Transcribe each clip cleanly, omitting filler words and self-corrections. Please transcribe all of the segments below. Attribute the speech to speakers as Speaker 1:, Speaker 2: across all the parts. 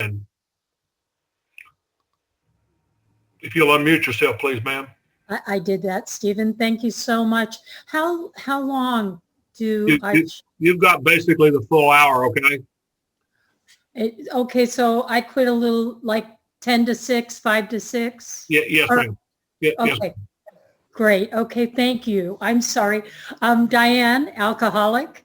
Speaker 1: And if you'll unmute yourself, please, ma'am.
Speaker 2: I did that, Stephen. Thank you so much. How long do
Speaker 1: You've got basically the full hour, okay?
Speaker 2: Okay, so I quit a little like 10 to 6, 5 to 6?
Speaker 1: Yeah, yes, ma'am. Yeah,
Speaker 2: okay,
Speaker 1: yes.
Speaker 2: Great. Okay, thank you. I'm sorry. I'm Dyanne, alcoholic,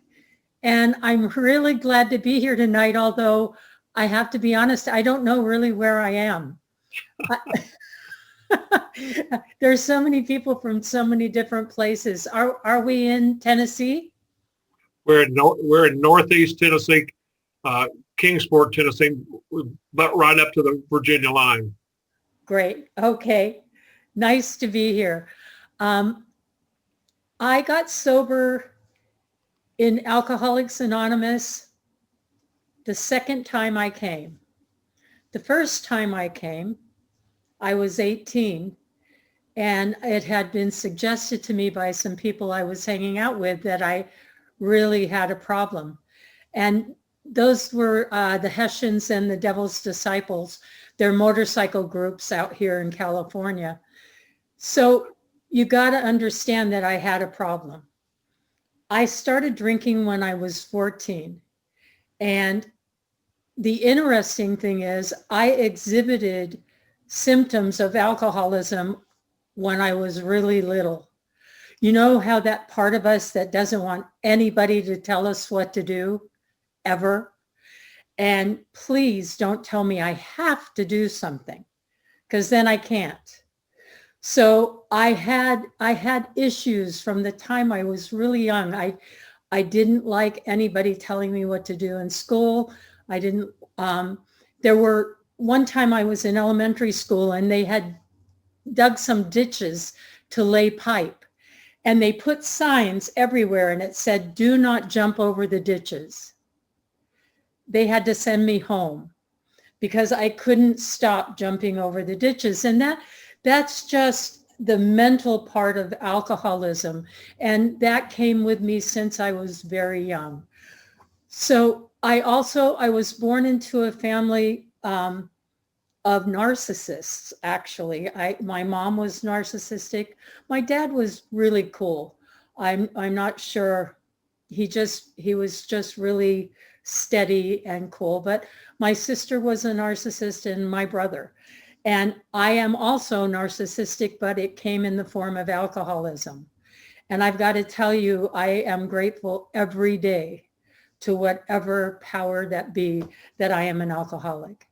Speaker 2: and I'm really glad to be here tonight, although I have to be honest, I don't know really where I am. There's so many people from so many different places. Are we in Tennessee?
Speaker 1: We're in Northeast Tennessee, Kingsport, Tennessee, but right up to the Virginia line.
Speaker 2: Great. Okay. Nice to be here. I got sober in Alcoholics Anonymous the second time I came. The first time I came, I was 18, and it had been suggested to me by some people I was hanging out with that I really had a problem. And those were the Hessians and the Devil's Disciples. They're motorcycle groups out here in California. So you got to understand that I had a problem. I started drinking when I was 14. And the interesting thing is I exhibited symptoms of alcoholism when I was really little. You know how that part of us that doesn't want anybody to tell us what to do, ever? And please don't tell me I have to do something, because then I can't. So I had issues from the time I was really young. I didn't like anybody telling me what to do in school. I didn't, there were, one time I was in elementary school and they had dug some ditches to lay pipe, and they put signs everywhere and it said, "Do not jump over the ditches." They had to send me home because I couldn't stop jumping over the ditches. And that's just the mental part of alcoholism. And that came with me since I was very young. So I was born into a family of narcissists, actually. My mom was narcissistic. My dad was really cool. I'm not sure. He was just really steady and cool. But my sister was a narcissist, and my brother. And I am also narcissistic, but it came in the form of alcoholism. And I've got to tell you, I am grateful every day to whatever power that be that I am an alcoholic.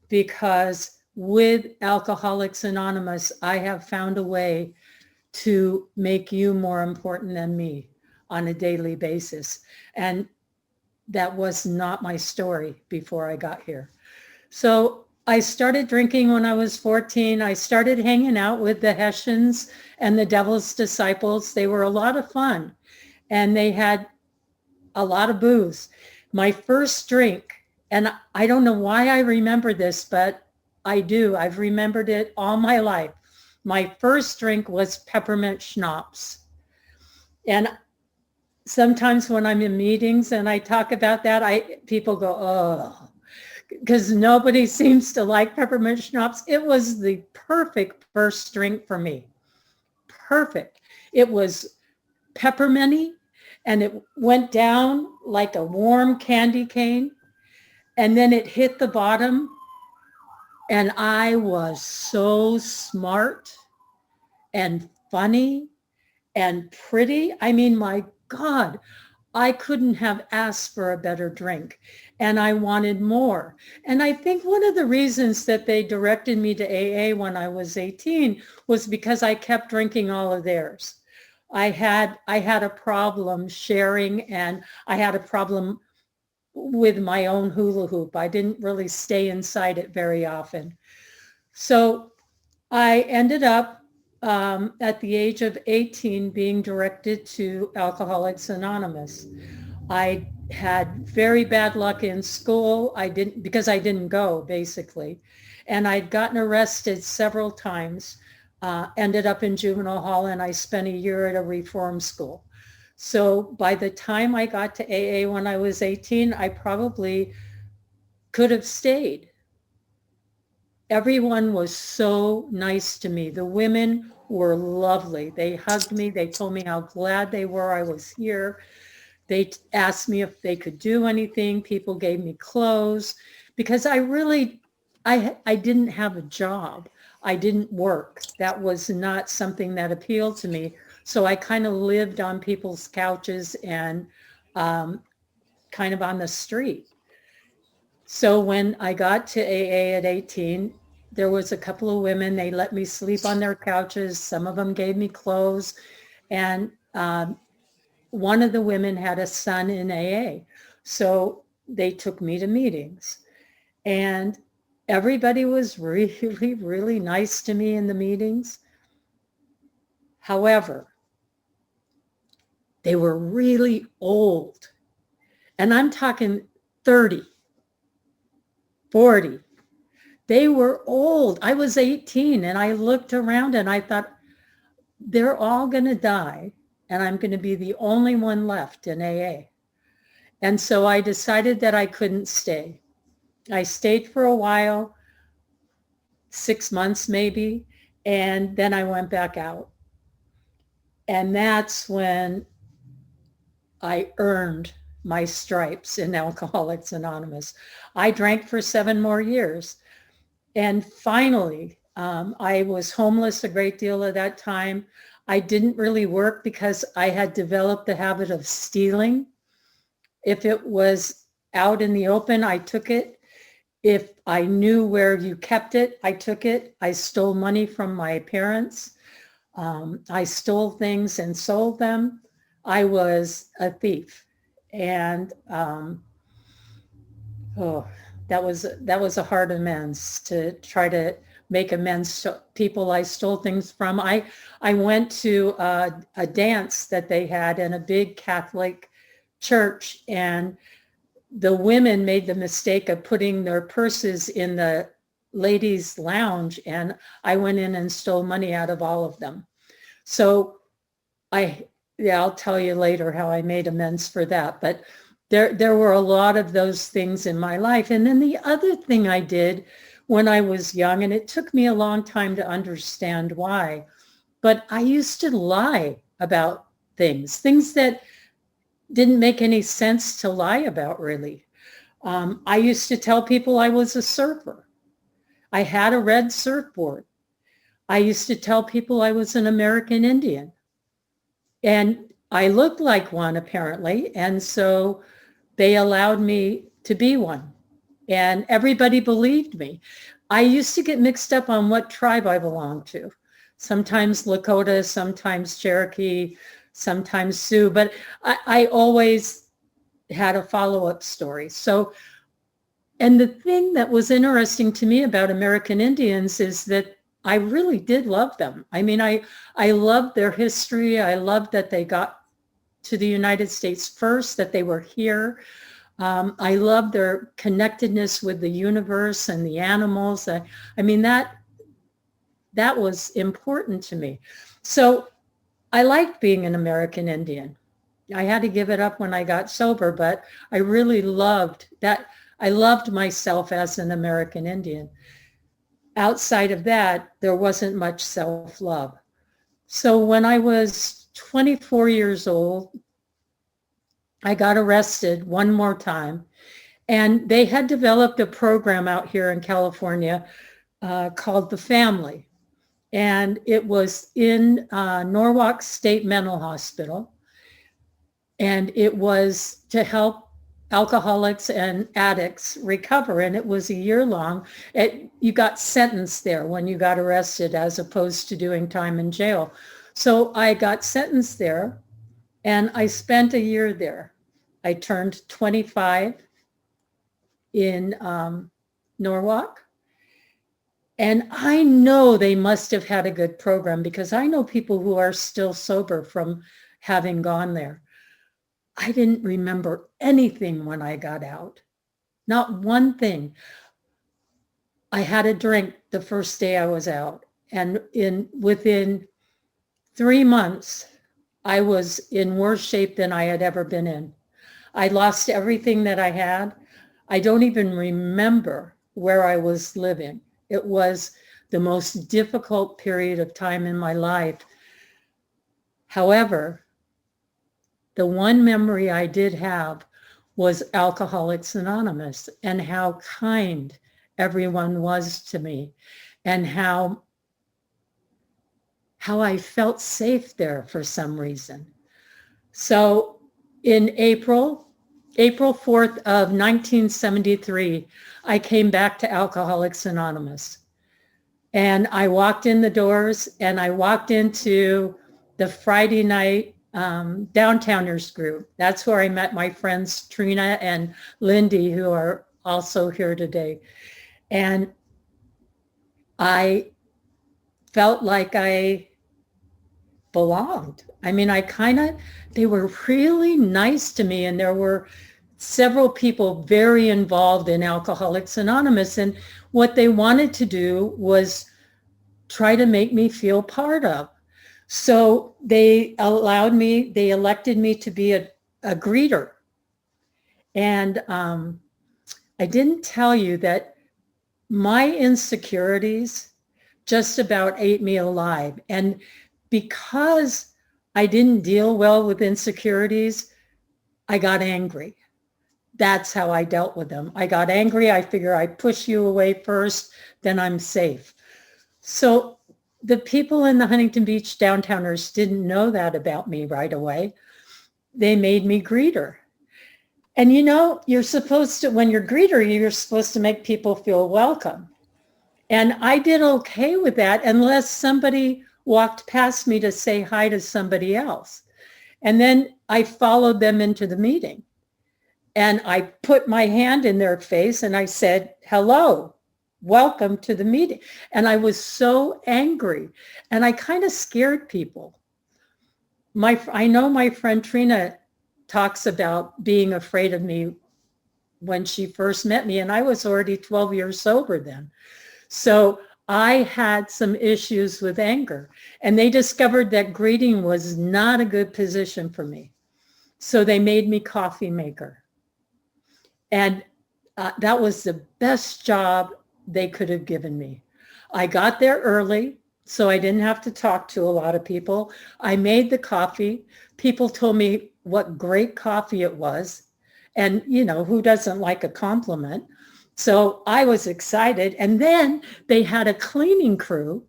Speaker 2: Because with Alcoholics Anonymous, I have found a way to make you more important than me on a daily basis. And that was not my story before I got here. So I started drinking when I was 14. I started hanging out with the Hessians and the Devil's Disciples. They were a lot of fun, and they had a lot of booze. My first drink, and I don't know why I remember this, but I do. I've remembered it all my life. My first drink was peppermint schnapps. And sometimes when I'm in meetings and I talk about that, people go, oh, because nobody seems to like peppermint schnapps. It was the perfect first drink for me. Perfect. It was pepperminty, and it went down like a warm candy cane, and then it hit the bottom, and I was so smart and funny and pretty. I mean, my God, I couldn't have asked for a better drink, and I wanted more. And I think one of the reasons that they directed me to AA when I was 18 was because I kept drinking all of theirs. I had a problem sharing, and I had a problem with my own hula hoop. I didn't really stay inside it very often. So I ended up at the age of 18 being directed to Alcoholics Anonymous. I had very bad luck in school. Because I didn't go, basically. And I'd gotten arrested several times, ended up in juvenile hall, and I spent a year at a reform school. So by the time I got to AA when I was 18, I probably could have stayed, everyone was so nice to me. The women were lovely. They hugged me. They told me how glad they were I was here. They asked me if they could do anything. People gave me clothes because I didn't have a job. I didn't work. That was not something that appealed to me. So I kind of lived on people's couches and kind of on the street. So when I got to AA at 18, there was a couple of women. They let me sleep on their couches. Some of them gave me clothes. And one of the women had a son in AA. So they took me to meetings. And everybody was really, really nice to me in the meetings. However, they were really old. And I'm talking 30, 40. They were old. I was 18 and I looked around and I thought, they're all going to die and I'm going to be the only one left in AA. And so I decided that I couldn't stay. I stayed for a while, 6 months maybe, and then I went back out. And that's when I earned my stripes in Alcoholics Anonymous. I drank for 7 more years. And finally, I was homeless a great deal of that time. I didn't really work because I had developed the habit of stealing. If it was out in the open, I took it. If I knew where you kept it, I took it. I stole money from my parents. I stole things and sold them. I was a thief. And that was a hard amends to try to make amends to people I stole things from. I went to a dance that they had in a big Catholic church, and the women made the mistake of putting their purses in the ladies' lounge, and I went in and stole money out of all of them. So I'll tell you later how I made amends for that. But there were a lot of those things in my life. And then the other thing I did when I was young, and it took me a long time to understand why, but I used to lie about things that didn't make any sense to lie about, really. I used to tell people I was a surfer. I had a red surfboard. I used to tell people I was an American Indian. And I looked like one, apparently. And so they allowed me to be one. And everybody believed me. I used to get mixed up on what tribe I belonged to. Sometimes Lakota, sometimes Cherokee, sometimes Sioux. But I always had a follow-up story. So, and the thing that was interesting to me about American Indians is that I really did love them. I mean, I loved their history. I loved that they got to the United States first, that they were here. I loved their connectedness with the universe and the animals. I mean, that was important to me. So I liked being an American Indian. I had to give it up when I got sober, but I really loved that. I loved myself as an American Indian. Outside of that, there wasn't much self-love. So when I was 24 years old, I got arrested one more time. And they had developed a program out here in California called The Family. And it was in Norwalk State Mental Hospital. And it was to help alcoholics and addicts recover. And it was a year long. You got sentenced there when you got arrested as opposed to doing time in jail. So I got sentenced there and I spent a year there. I turned 25 in Norwalk. And I know they must have had a good program because I know people who are still sober from having gone there. I didn't remember anything when I got out. Not one thing. I had a drink the first day I was out. And within 3 months, I was in worse shape than I had ever been in. I lost everything that I had. I don't even remember where I was living. It was the most difficult period of time in my life. However, the one memory I did have was Alcoholics Anonymous and how kind everyone was to me and how I felt safe there for some reason. So in April 4th of 1973, I came back to Alcoholics Anonymous. And I walked in the doors and I walked into the Friday night downtowners group. That's where I met my friends Trina and Lindy, who are also here today. And I felt like I belonged. I mean, they were really nice to me, and there were several people very involved in Alcoholics Anonymous, and what they wanted to do was try to make me feel part of. So they elected me to be a greeter. And I didn't tell you that my insecurities just about ate me alive. And because I didn't deal well with insecurities, I got angry. That's how I dealt with them. I got angry. I figure I push you away first, then I'm safe. So the people in the Huntington Beach downtowners didn't know that about me right away. They made me greeter. And you know, you're supposed to, when you're greeter, you're supposed to make people feel welcome. And I did okay with that unless somebody walked past me to say hi to somebody else. And then I followed them into the meeting. And I put my hand in their face and I said, hello, welcome to the meeting. And I was so angry and I kind of scared people. I know my friend Trina talks about being afraid of me when she first met me, and I was already 12 years sober then. So I had some issues with anger, and they discovered that greeting was not a good position for me. So they made me coffee maker. And that was the best job they could have given me. I got there early, so I didn't have to talk to a lot of people. I made the coffee. People told me what great coffee it was. And, you know, who doesn't like a compliment? So I was excited. And then they had a cleaning crew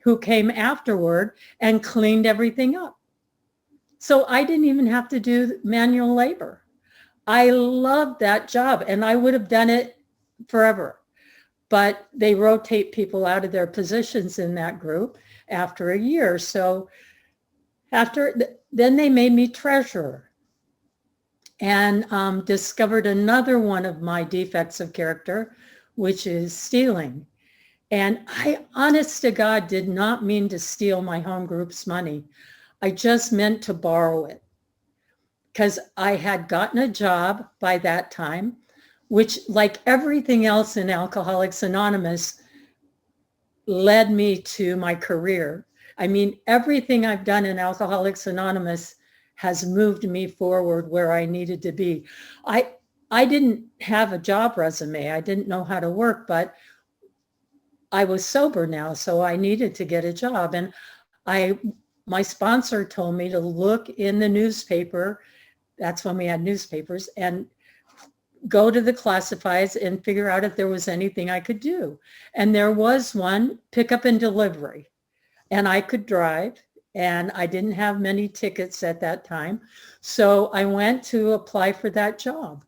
Speaker 2: who came afterward and cleaned everything up. So I didn't even have to do manual labor. I loved that job and I would have done it forever. But they rotate people out of their positions in that group after a year. So then they made me treasurer and discovered another one of my defects of character, which is stealing. And I, honest to God, did not mean to steal my home group's money. I just meant to borrow it because I had gotten a job by that time, which, like everything else in Alcoholics Anonymous, led me to my career. I mean, everything I've done in Alcoholics Anonymous has moved me forward where I needed to be. I didn't have a job resume. I didn't know how to work, but I was sober now, so I needed to get a job. And my sponsor told me to look in the newspaper. That's when we had newspapers, and go to the classifieds and figure out if there was anything I could do. And there was one, pickup and delivery. And I could drive, and I didn't have many tickets at that time. So I went to apply for that job.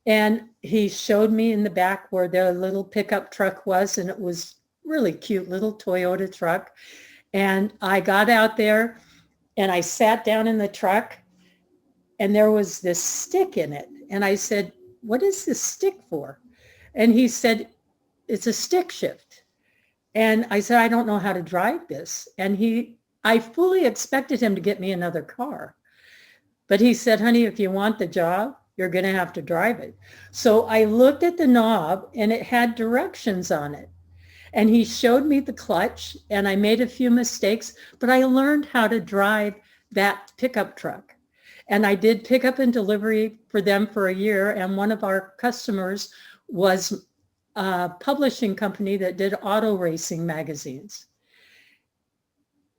Speaker 2: And he showed me in the back where the little pickup truck was, and it was really cute little Toyota truck. And I got out there and I sat down in the truck, and there was this stick in it. And I said, what is this stick for? And he said, it's a stick shift. And I said, I don't know how to drive this. And I fully expected him to get me another car. But he said, honey, if you want the job, you're going to have to drive it. So I looked at the knob and it had directions on it. And he showed me the clutch, and I made a few mistakes, but I learned how to drive that pickup truck. And I did pick up and delivery for them for a year. And one of our customers was a publishing company that did auto racing magazines.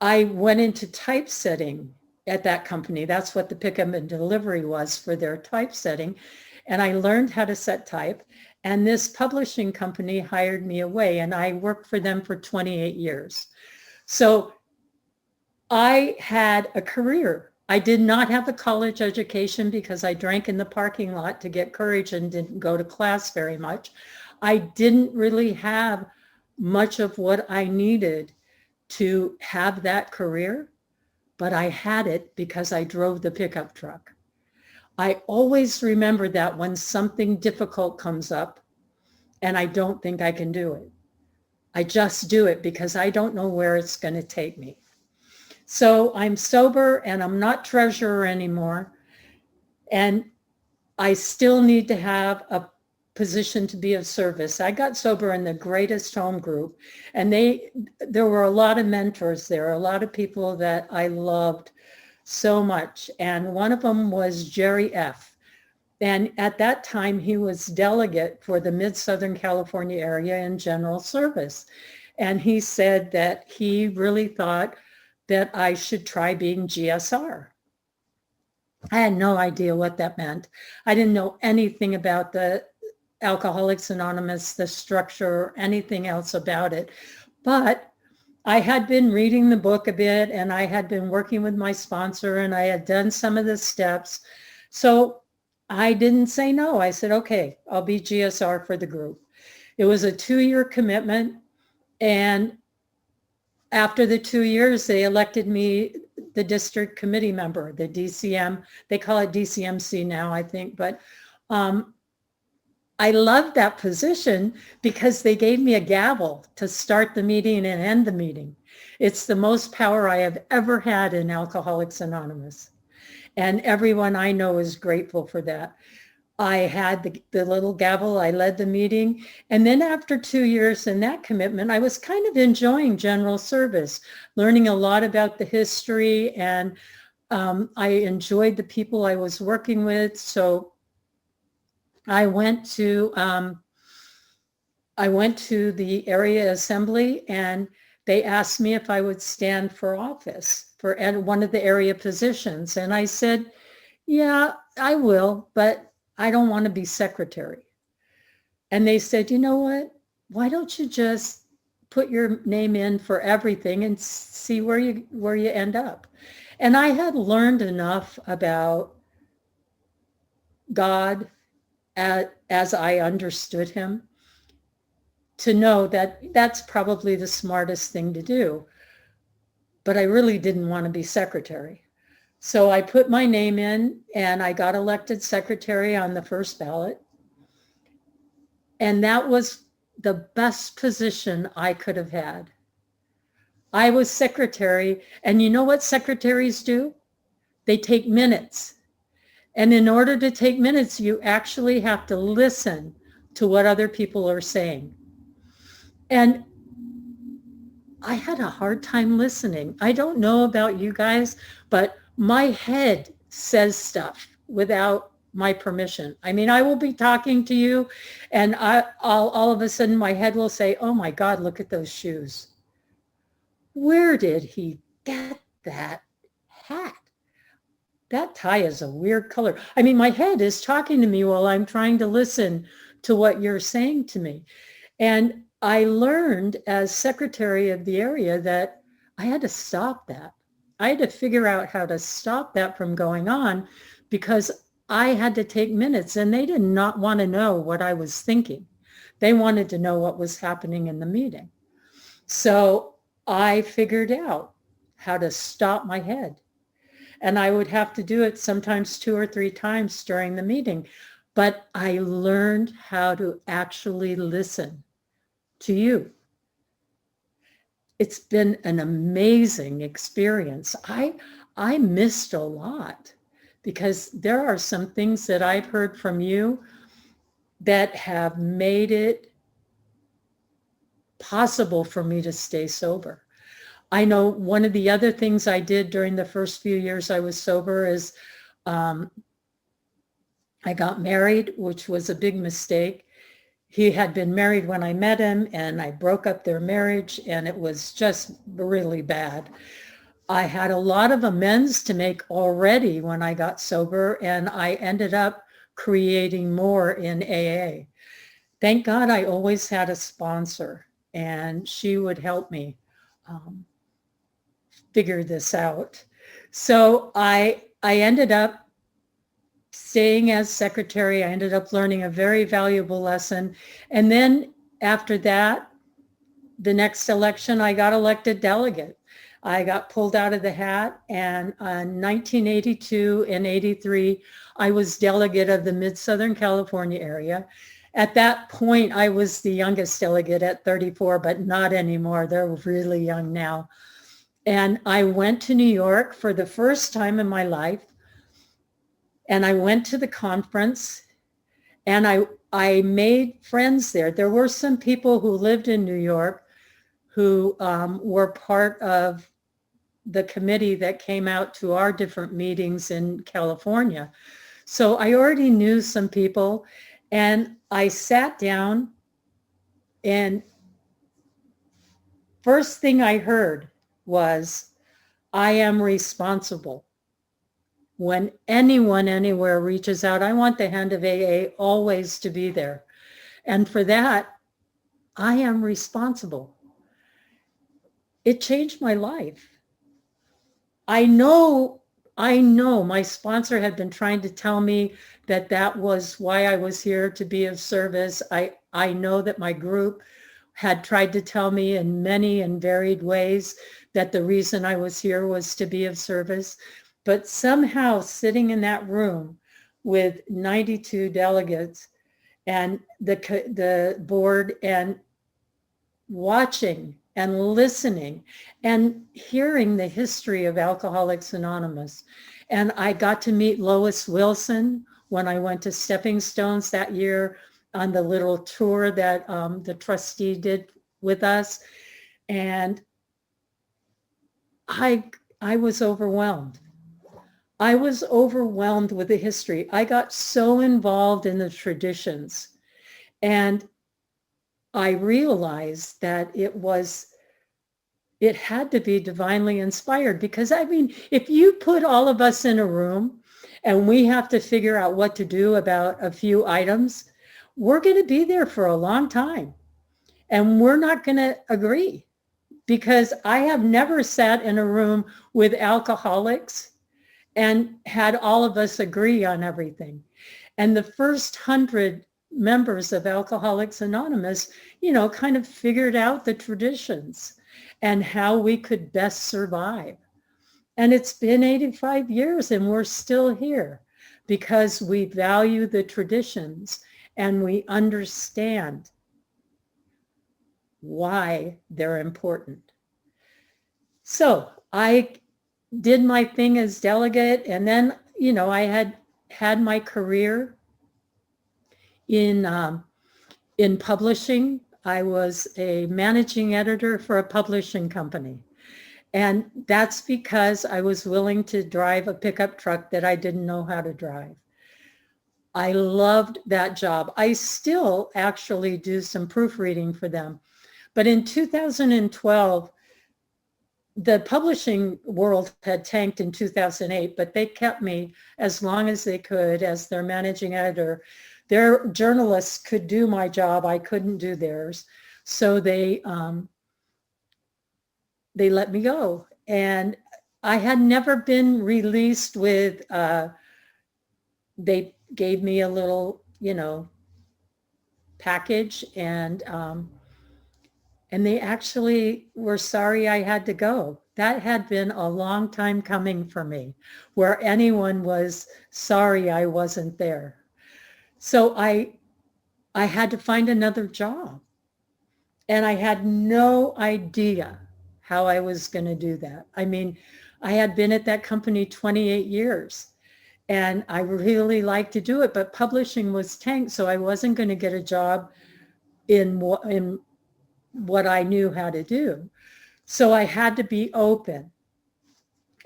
Speaker 2: I went into typesetting at that company. That's what the pickup and delivery was for their typesetting. And I learned how to set type. And this publishing company hired me away, and I worked for them for 28 years. So I had a career. I did not have a college education because I drank in the parking lot to get courage and didn't go to class very much. I didn't really have much of what I needed to have that career, but I had it because I drove the pickup truck. I always remember that when something difficult comes up and I don't think I can do it, I just do it because I don't know where it's going to take me. So I'm sober and I'm not treasurer anymore. And I still need to have a position to be of service. I got sober in the greatest home group, and there were a lot of mentors there, a lot of people that I loved so much. And one of them was Jerry F. And at that time, he was delegate for the Mid-Southern California area in general service. And he said that he really thought that I should try being GSR. I had no idea what that meant. I didn't know anything about the Alcoholics Anonymous, the structure, or anything else about it. But I had been reading the book a bit, and I had been working with my sponsor, and I had done some of the steps. So I didn't say no. I said, okay, I'll be GSR for the group. It was a 2-year commitment. And after the 2 years, they elected me the district committee member, the DCM. They call it DCMC now, I think. But I loved that position because they gave me a gavel to start the meeting and end the meeting. It's the most power I have ever had in Alcoholics Anonymous. And everyone I know is grateful for that. I had the little gavel, I led the meeting. And then after 2 years in that commitment, I was kind of enjoying general service, learning a lot about the history, and I enjoyed the people I was working with. So I went to the area assembly, and they asked me if I would stand for office for one of the area positions. And I said, yeah, I will, but I don't want to be secretary. And they said, you know what? Why don't you just put your name in for everything and see where you end up? And I had learned enough about God as I understood him to know that that's probably the smartest thing to do. But I really didn't want to be secretary. So I put my name in, and I got elected secretary on the first ballot. And that was the best position I could have had. I was secretary, and you know what secretaries do? They take minutes. And in order to take minutes, you actually have to listen to what other people are saying. And I had a hard time listening. I don't know about you guys, but my head says stuff without my permission. I mean, I will be talking to you, and I'll all of a sudden my head will say, oh my God, look at those shoes. Where did he get that hat? That tie is a weird color. I mean, my head is talking to me while I'm trying to listen to what you're saying to me. And I learned as secretary of the area that I had to stop that. I had to figure out how to stop that from going on, because I had to take minutes, and they did not want to know what I was thinking. They wanted to know what was happening in the meeting. So I figured out how to stop my head. And I would have to do it sometimes 2 or 3 times during the meeting. But I learned how to actually listen to you. It's been an amazing experience. I missed a lot, because there are some things that I've heard from you that have made it possible for me to stay sober. I know one of the other things I did during the first few years I was sober is I got married, which was a big mistake. he had been married when I met him, and I broke up their marriage, and it was just really bad. I had a lot of amends to make already when I got sober, and I ended up creating more in AA. Thank God I always had a sponsor, and she would help me figure this out. So I ended up staying as secretary. I ended up learning a very valuable lesson. And then after that, the next election, I got elected delegate. I got pulled out of the hat, and in 1982 and 83, I was delegate of the Mid-Southern California area. At that point, I was the youngest delegate at 34, but not anymore. They're really young now. And I went to New York for the first time in my life. And I went to the conference, and I made friends there. There were some people who lived in New York who were part of the committee that came out to our different meetings in California. So I already knew some people, and I sat down, and first thing I heard was, I am responsible. When anyone anywhere reaches out, I want the hand of AA always to be there. And for that, I am responsible. It changed my life. I know my sponsor had been trying to tell me that that was why I was here, to be of service. I know that my group had tried to tell me in many and varied ways that the reason I was here was to be of service. But somehow sitting in that room with 92 delegates and the board, and watching and listening and hearing the history of Alcoholics Anonymous. And I got to meet Lois Wilson when I went to Stepping Stones that year on the little tour that the trustee did with us. And I was overwhelmed. I was overwhelmed with the history. I got so involved in the traditions, and I realized that it had to be divinely inspired, because I mean, if you put all of us in a room and we have to figure out what to do about a few items, we're going to be there for a long time, and we're not going to agree, because I have never sat in a room with alcoholics and had all of us agree on everything. And the first 100 members of Alcoholics Anonymous, kind of figured out the traditions and how we could best survive. And it's been 85 years and we're still here because we value the traditions and we understand why they're important. So I did my thing as delegate, and then, I had my career in publishing. I was a managing editor for a publishing company. And that's because I was willing to drive a pickup truck that I didn't know how to drive. I loved that job. I still actually do some proofreading for them. But in 2012, the publishing world had tanked in 2008, but they kept me as long as they could as their managing editor. Their journalists could do my job. I couldn't do theirs. So they let me go. And I had never been released with, they gave me a little, package, and they actually were sorry I had to go. That had been a long time coming for me, where anyone was sorry I wasn't there. So I had to find another job. And I had no idea how I was going to do that. I mean, I had been at that company 28 years and I really liked to do it, but publishing was tanked. So I wasn't going to get a job in what I knew how to do. So I had to be open.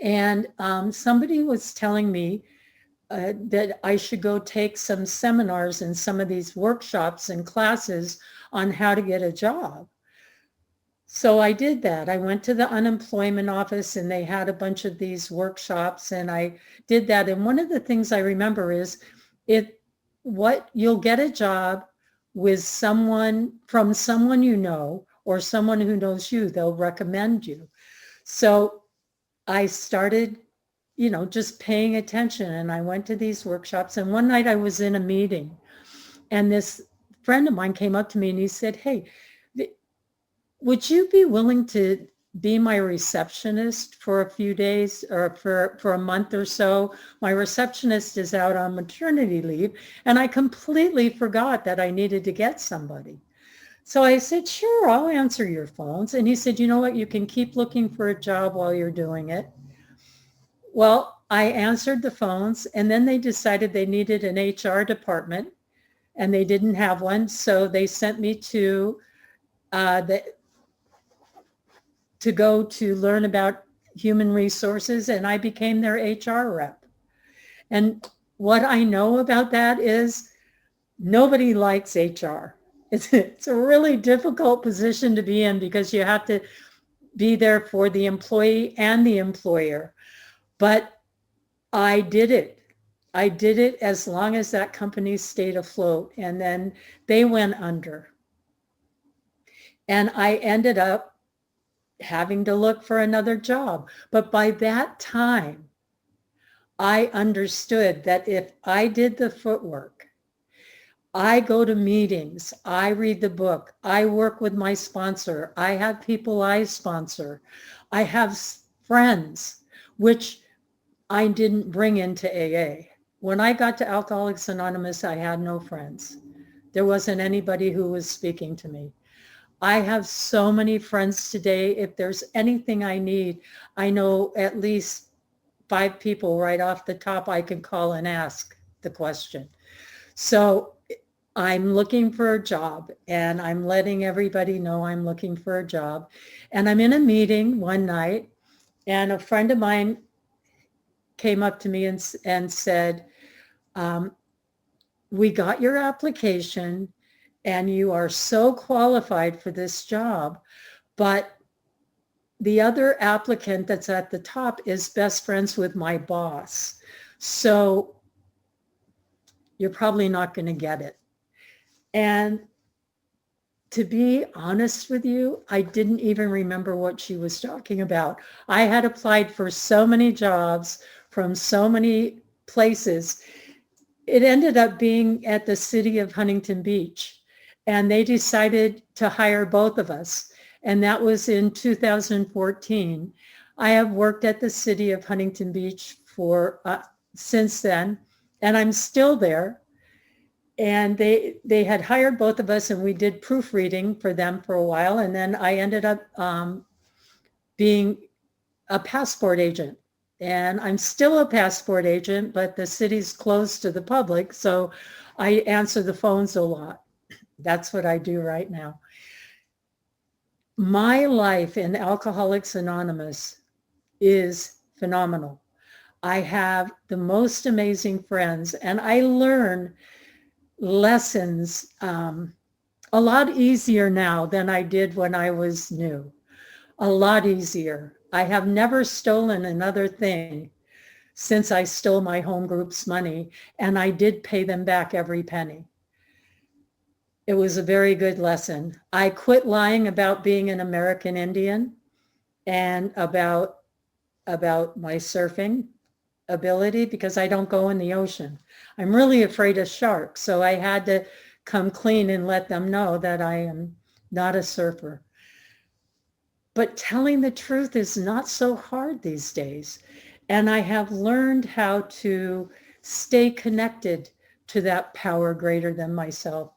Speaker 2: And somebody was telling me that I should go take some seminars and some of these workshops and classes on how to get a job. So I did that. I went to the unemployment office and they had a bunch of these workshops and I did that. And one of the things I remember is you'll get a job with someone from someone you know or someone who knows you, they'll recommend you. So I started, just paying attention and I went to these workshops. And one night I was in a meeting and this friend of mine came up to me and he said, "Hey, would you be willing to be my receptionist for a few days or for a month or so? My receptionist is out on maternity leave." And I completely forgot that I needed to get somebody. So I said, "Sure, I'll answer your phones." And he said, "You know what? You can keep looking for a job while you're doing it." Well, I answered the phones and then they decided they needed an HR department and they didn't have one. So they sent me to go to learn about human resources and I became their HR rep. And what I know about that is nobody likes HR. It's a really difficult position to be in because you have to be there for the employee and the employer. But I did it. I did it as long as that company stayed afloat, and then they went under. And I ended up having to look for another job. But by that time, I understood that if I did the footwork, I go to meetings, I read the book, I work with my sponsor, I have people I sponsor, I have friends, which I didn't bring into AA. When I got to Alcoholics Anonymous, I had no friends. There wasn't anybody who was speaking to me. I have so many friends today. If there's anything I need, I know at least 5 people right off the top I can call and ask the question. So I'm looking for a job and I'm letting everybody know I'm looking for a job. And I'm in a meeting one night and a friend of mine came up to me and said, "We got your application and you are so qualified for this job, but the other applicant that's at the top is best friends with my boss. So you're probably not going to get it." And to be honest with you, I didn't even remember what she was talking about. I had applied for so many jobs from so many places. It ended up being at the city of Huntington Beach, and they decided to hire both of us. And that was in 2014. I have worked at the city of Huntington Beach for since then, and I'm still there. And they had hired both of us and we did proofreading for them for a while. And then I ended up being a passport agent. And I'm still a passport agent, but the city's closed to the public. So I answer the phones a lot. That's what I do right now. My life in Alcoholics Anonymous is phenomenal. I have the most amazing friends and I learn lessons a lot easier now than I did when I was new. A lot easier. I have never stolen another thing since I stole my home group's money, and I did pay them back every penny. It was a very good lesson. I quit lying about being an American Indian and about my surfing ability because I don't go in the ocean. I'm really afraid of sharks, so I had to come clean and let them know that I am not a surfer. But telling the truth is not so hard these days. And I have learned how to stay connected to that power greater than myself.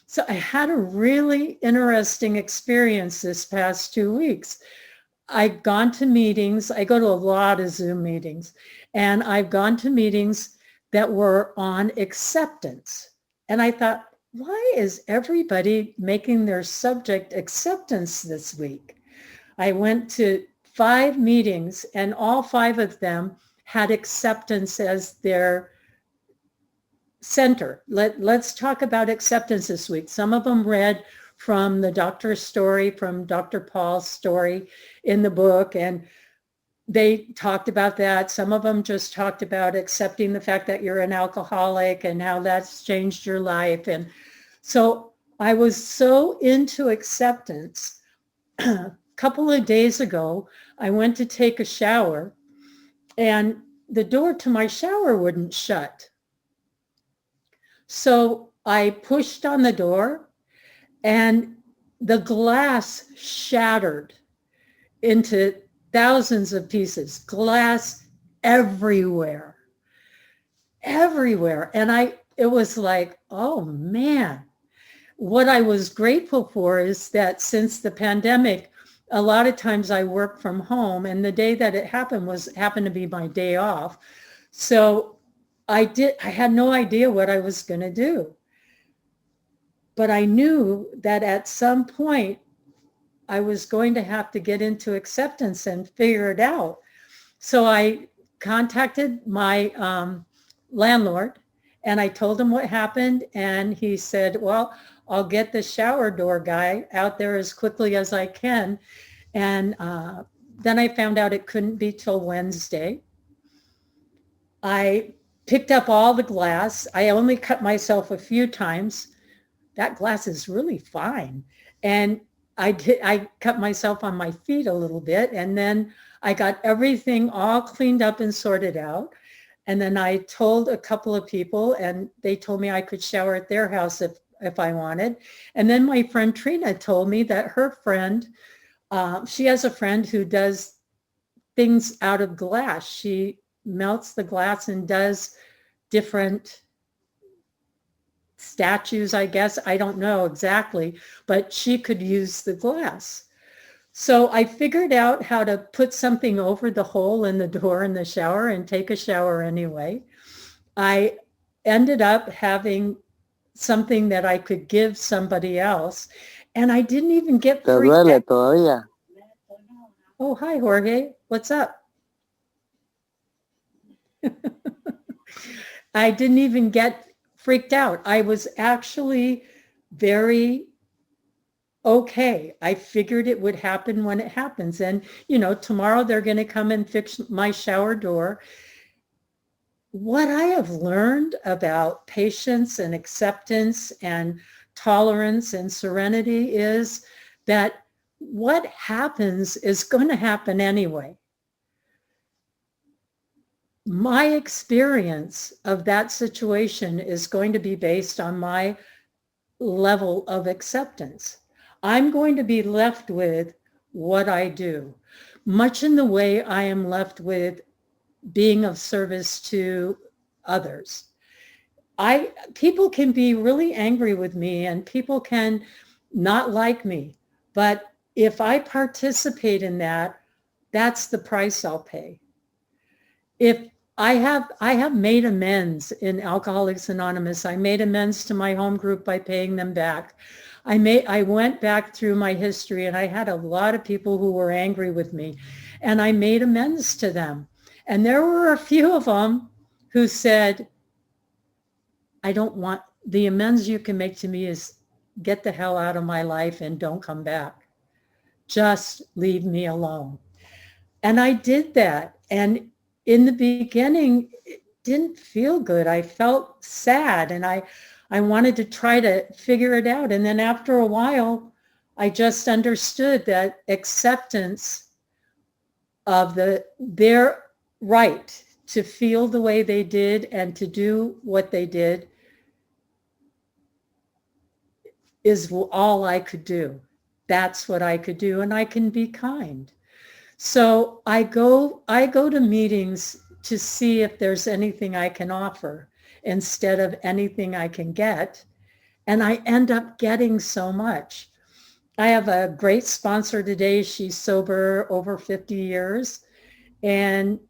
Speaker 2: So I had a really interesting experience this past 2 weeks. I've gone to meetings. I go to a lot of Zoom meetings, and I've gone to meetings that were on acceptance. And I thought, why is everybody making their subject acceptance this week? I went to 5 meetings and all 5 of them had acceptance as their center. Let's talk about acceptance this week. Some of them read from the doctor's story, from Dr. Paul's story in the book, and they talked about that. Some of them just talked about accepting the fact that you're an alcoholic and how that's changed your life. And so I was so into acceptance. A couple of days ago, I went to take a shower and the door to my shower wouldn't shut. So I pushed on the door and the glass shattered into thousands of pieces, glass everywhere. And it was like, oh man. What I was grateful for is that since the pandemic, a lot of times I work from home, and the day that it happened to be my day off. So I had no idea what I was going to do. But I knew that at some point I was going to have to get into acceptance and figure it out. So I contacted my landlord and I told him what happened. And he said, well, I'll get the shower door guy out there as quickly as I can. And then I found out it couldn't be till Wednesday. I picked up all the glass. I only cut myself a few times. That glass is really fine. And I cut myself on my feet a little bit, and then I got everything all cleaned up and sorted out. And then I told a couple of people, and they told me I could shower at their house if I wanted. And then my friend Trina told me that her friend, she has a friend who does things out of glass. She melts the glass and does different statues, I guess. I don't know exactly, but she could use the glass. So I figured out how to put something over the hole in the door in the shower and take a shower anyway. I ended up having something that I could give somebody else, and I didn't even get freaked out.
Speaker 3: Todavía.
Speaker 2: Oh, hi, Jorge. What's up? I didn't even get freaked out. I was actually very okay. I figured it would happen when it happens. And, tomorrow they're going to come and fix my shower door. What I have learned about patience and acceptance and tolerance and serenity is that what happens is going to happen anyway. My experience of that situation is going to be based on my level of acceptance. I'm going to be left with what I do, much in the way I am left with being of service to others. People can be really angry with me and people can not like me, but if I participate in that, that's the price I'll pay. If I have made amends in Alcoholics Anonymous. I made amends to my home group by paying them back. I went back through my history and I had a lot of people who were angry with me, and I made amends to them. And there were a few of them who said, I don't want, the amends you can make to me is get the hell out of my life and don't come back. Just leave me alone. And I did that. And in the beginning, it didn't feel good. I felt sad and I wanted to try to figure it out. And then after a while, I just understood that acceptance of their right to feel the way they did and to do what they did is all I could do. That's what I could do, and I can be kind. So I go to meetings to see if there's anything I can offer instead of anything I can get. And I end up getting so much. I have a great sponsor today. She's sober over 50 years. And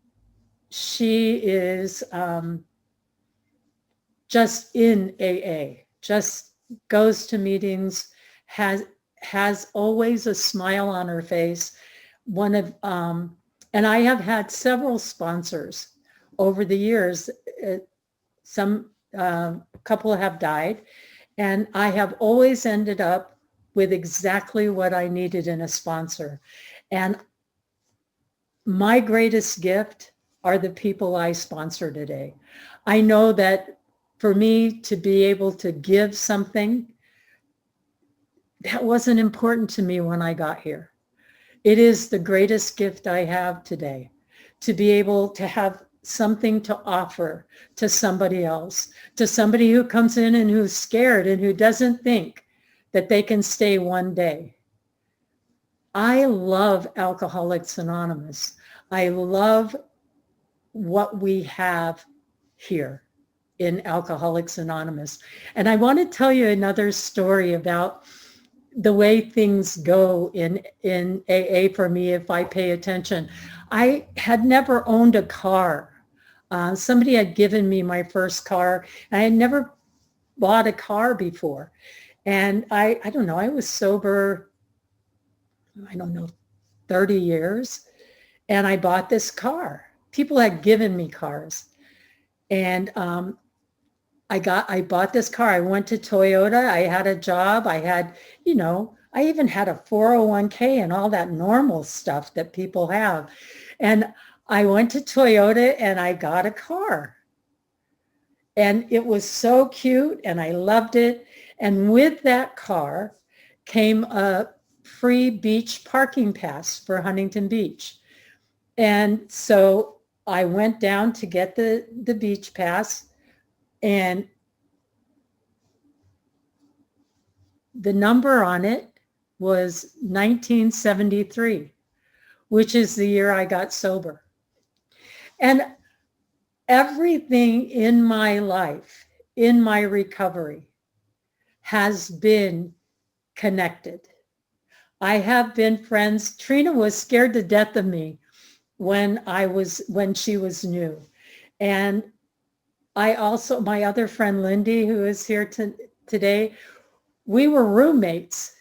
Speaker 2: she is just in AA, just goes to meetings, has always a smile on her face. And I have had several sponsors over the years. Some A couple have died, and I have always ended up with exactly what I needed in a sponsor. And my greatest gift are the people I sponsor today. I know that for me to be able to give something, that wasn't important to me when I got here. It is the greatest gift I have today, to be able to have something to offer to somebody else, to somebody who comes in and who's scared and who doesn't think that they can stay one day. I love Alcoholics Anonymous. I love what we have here in Alcoholics Anonymous. And I want to tell you another story about the way things go in AA for me if I pay attention. I had never owned a car. Somebody had given me my first car. I had never bought a car before. And I don't know, I was sober, I don't know, 30 years. And I bought this car. People had given me cars. And I bought this car. I went to Toyota. I had a job. I had, I even had a 401k and all that normal stuff that people have. And I went to Toyota and I got a car. And it was so cute and I loved it. And with that car came a free beach parking pass for Huntington Beach. And so I went down to get the beach pass, and the number on it was 1973, which is the year I got sober. And everything in my life, in my recovery, has been connected. I have been friends. Trina was scared to death of me when she was new. And I also, my other friend Lindy, who is here today, we were roommates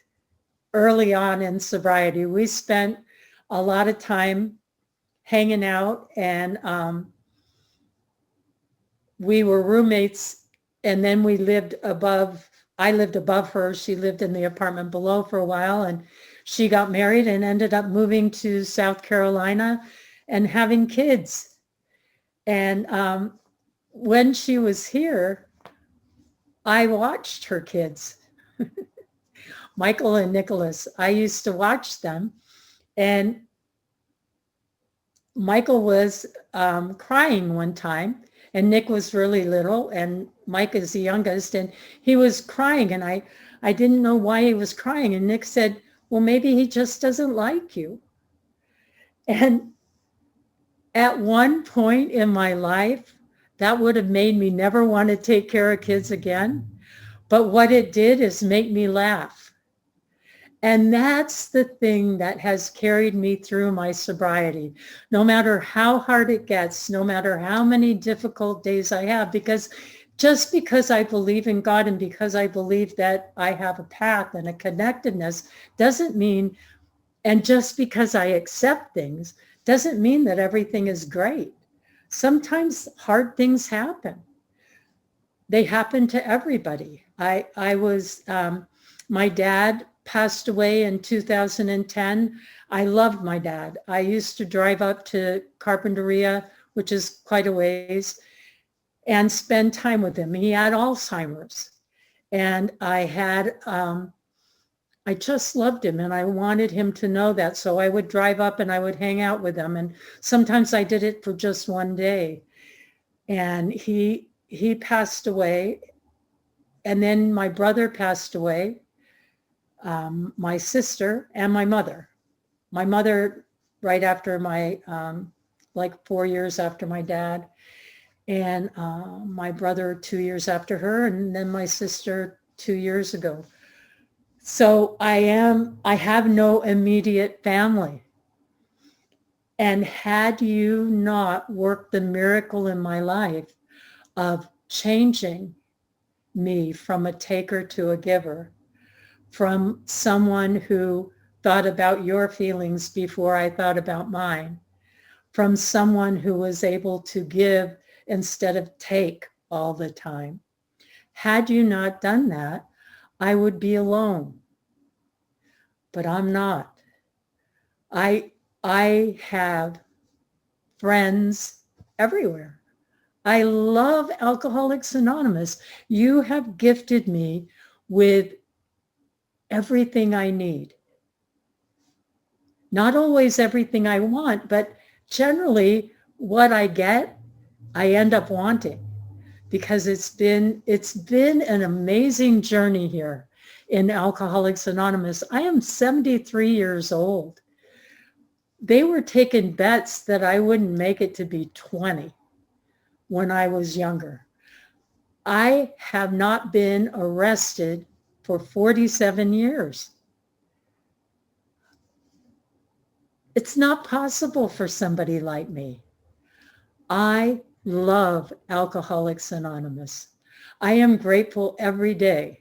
Speaker 2: early on in sobriety. We spent a lot of time hanging out, and we were roommates, and then we lived above, I lived above her. She lived in the apartment below for a while, and she got married and ended up moving to South Carolina and having kids. And when she was here, I watched her kids, Michael and Nicholas. I used to watch them, and Michael was crying one time, and Nick was really little, and Mike is the youngest, and he was crying, and I didn't know why he was crying. And Nick said, well, maybe he just doesn't like you. And at one point in my life, that would have made me never want to take care of kids again. But what it did is make me laugh. And that's the thing that has carried me through my sobriety, no matter how hard it gets, no matter how many difficult days I have, because just because I believe in God and because I believe that I have a path and a connectedness doesn't mean, and just because I accept things doesn't mean that everything is great. Sometimes hard things happen. They happen to everybody. My dad passed away in 2010. I loved my dad. I used to drive up to Carpinteria, which is quite a ways, and spend time with him. He had Alzheimer's. And I just loved him, and I wanted him to know that. So I would drive up and I would hang out with him. And sometimes I did it for just one day. And he passed away. And then my brother passed away, my sister, and my mother. My mother right after like 4 years after my dad. And my brother 2 years after her, and then my sister 2 years ago. So I have no immediate family. And had you not worked the miracle in my life of changing me from a taker to a giver, from someone who thought about your feelings before I thought about mine, from someone who was able to give instead of take all the time. Had you not done that, I would be alone. But I'm not. I have friends everywhere. I love Alcoholics Anonymous. You have gifted me with everything I need. Not always everything I want, but generally what I get, I end up wanting, because it's been an amazing journey here in Alcoholics Anonymous. I am 73 years old. They were taking bets that I wouldn't make it to be 20 when I was younger. I have not been arrested for 47 years. It's not possible for somebody like me. I love Alcoholics Anonymous. I am grateful every day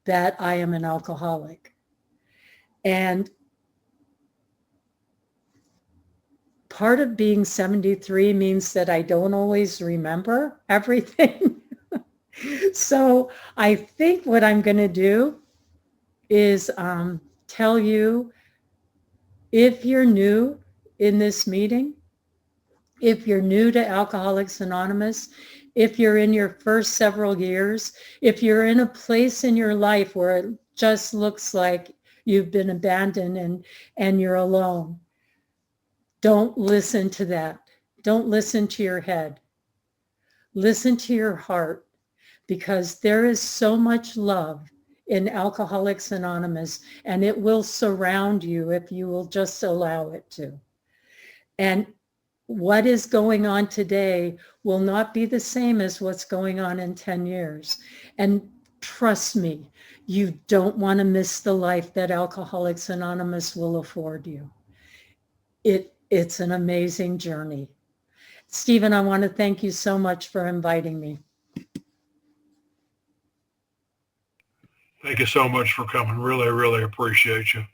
Speaker 2: that I am an alcoholic. And part of being 73 means that I don't always remember everything. So I think what I'm going to do is tell you, if you're new in this meeting, if you're new to Alcoholics Anonymous, if you're in your first several years, if you're in a place in your life where it just looks like you've been abandoned and you're alone, don't listen to that. Don't listen to your head. Listen to your heart, because there is so much love in Alcoholics Anonymous, and it will surround you if you will just allow it to. And what is going on today will not be the same as what's going on in 10 years. And trust me, you don't want to miss the life that Alcoholics Anonymous will afford you. It's an amazing journey. Stephen, I want to thank you so much for inviting me.
Speaker 1: Thank you so much for coming. Really, really appreciate you.